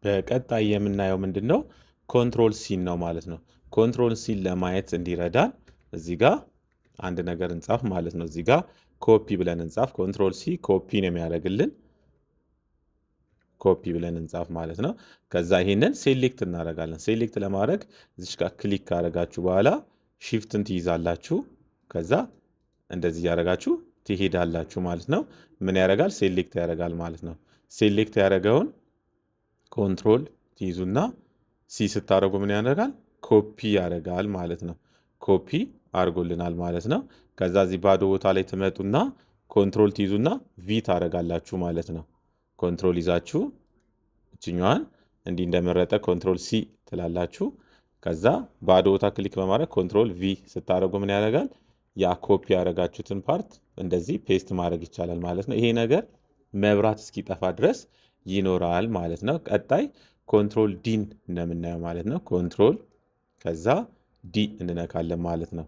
በቀጣይ የምናየው ምንድነው? ኮንትሮል ሲን ነው ማለት ነው። ኮንትሮል ሲን ለማየት እንዲረዳን እዚህ ጋር አንድ ነገር እንጻፍ ማለት ነው። እዚህ ጋር ኮፒ ብለን እንጻፍ። ኮንትሮል ሲ ኮፒ ነው የሚያደርግልን። ኮፒ ብለን እንጻፍ ማለት ነው። ከዛ ይሄንን ሴሌክት እናደርጋለን። ሴሌክት ለማድረግ እዚች ጋር ክሊክ ካደረጋችሁ በኋላ ሺፍትን ትይዛላችሁ። ከዛ እንደዚህ ያደረጋችሁ ትሄዳላችሁ ማለት ነው። ምን ያደርጋል? ሴሌክት ያደርጋል ማለት ነው። ሴሌክት ያደረገውን ኮንትሮል ትይዙና ሲ ስታደርጉ ምን ያደርጋል? ኮፒ ያደርጋል ማለት ነው። ኮፒ አድርጎልናል ማለት ነው። ከዛ እዚህ ባዶ ቦታ ላይ ትመጡና ኮንትሮል ትይዙና ቪ ታደርጋላችሁ ማለት ነው። ኮንትሮል ይዛችሁ እችኛዋን እንዲህ እንደመረጠ ኮንትሮል ሲ ትላላችሁ። ከዛ ባዶ ቦታ ክሊክ በማድረግ ኮንትሮል ቪ ስታደርጉ ምን ያደርጋል? ያ ኮፒ ያደረጋችሁትን ፓርት እንደዚህ ፔስት ማድረግ ይቻላል ማለት ነው። ይሄ ነገር መብራት እስኪጠፋ ድረስ ይኖራል ማለት ነው። ቀጣይ ኮንትሮል ዲን እንደምናየው ማለት ነው። ኮንትሮል ከዛ ዲ እንነካለን ማለት ነው።